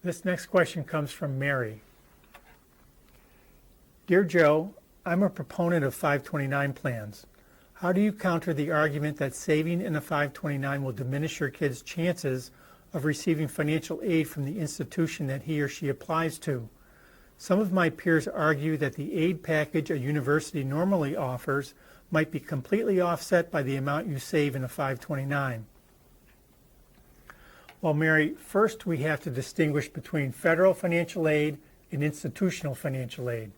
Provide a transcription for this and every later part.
This next question comes from Mary. Dear Joe, I'm a proponent of 529 plans. How do you counter the argument that saving in a 529 will diminish your kid's chances of receiving financial aid from the institution that he or she applies to? Some of my peers argue that the aid package a university normally offers might be completely offset by the amount you save in a 529. Well, Mary, first we have to distinguish between federal financial aid and institutional financial aid.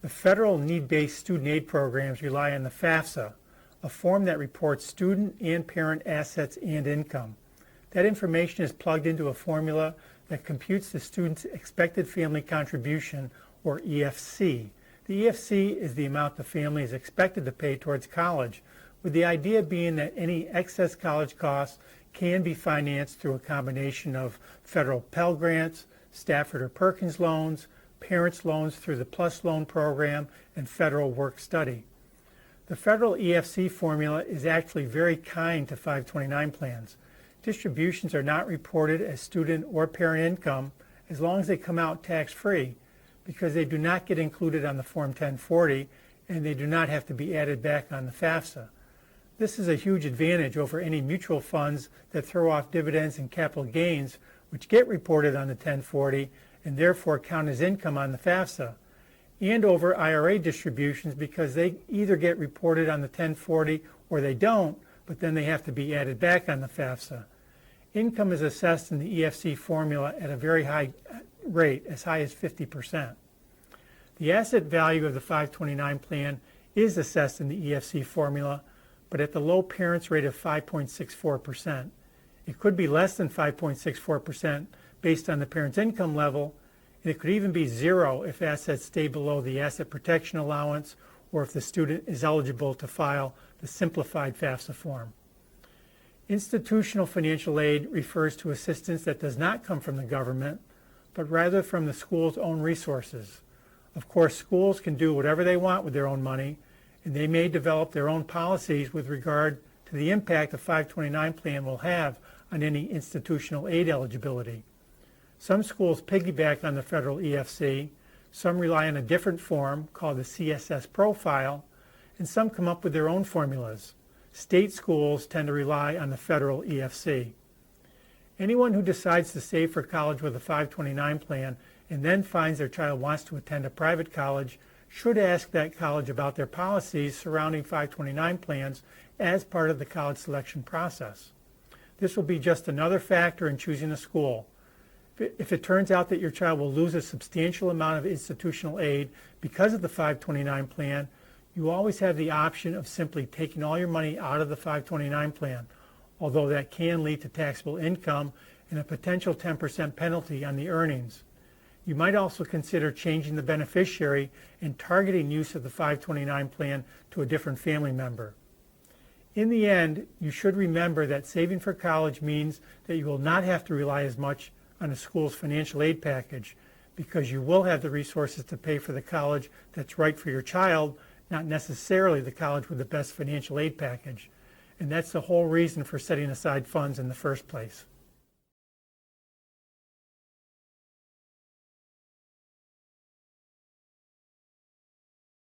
The federal need-based student aid programs rely on the FAFSA, a form that reports student and parent assets and income. That information is plugged into a formula that computes the student's expected family contribution, or EFC. The EFC is the amount the family is expected to pay towards college, with the idea being that any excess college costs can be financed through a combination of federal Pell Grants, Stafford or Perkins loans, parents' loans through the PLUS loan program, and federal work study. The federal EFC formula is actually very kind to 529 plans. Distributions are not reported as student or parent income as long as they come out tax-free, because they do not get included on the Form 1040 and they do not have to be added back on the FAFSA. This is a huge advantage over any mutual funds that throw off dividends and capital gains, which get reported on the 1040 and therefore count as income on the FAFSA, and over IRA distributions because they either get reported on the 1040 or they don't, but then they have to be added back on the FAFSA. Income is assessed in the EFC formula at a very high rate, as high as 50%. The asset value of the 529 plan is assessed in the EFC formula, but at the low parents rate of 5.64%. It could be less than 5.64% based on the parent's income level, and it could even be zero if assets stay below the asset protection allowance or if the student is eligible to file the simplified FAFSA form. Institutional financial aid refers to assistance that does not come from the government, but rather from the school's own resources. Of course, schools can do whatever they want with their own money, and they may develop their own policies with regard to the impact a 529 plan will have on any institutional aid eligibility. Some schools piggyback on the federal EFC, some rely on a different form called the CSS profile, and some come up with their own formulas. State schools tend to rely on the federal EFC. Anyone who decides to save for college with a 529 plan and then finds their child wants to attend a private college should ask that college about their policies surrounding 529 plans as part of the college selection process. This will be just another factor in choosing a school. If it turns out that your child will lose a substantial amount of institutional aid because of the 529 plan, you always have the option of simply taking all your money out of the 529 plan, although that can lead to taxable income and a potential 10% penalty on the earnings. You might also consider changing the beneficiary and targeting use of the 529 plan to a different family member. In the end, you should remember that saving for college means that you will not have to rely as much on a school's financial aid package, because you will have the resources to pay for the college that's right for your child, not necessarily the college with the best financial aid package. And that's the whole reason for setting aside funds in the first place.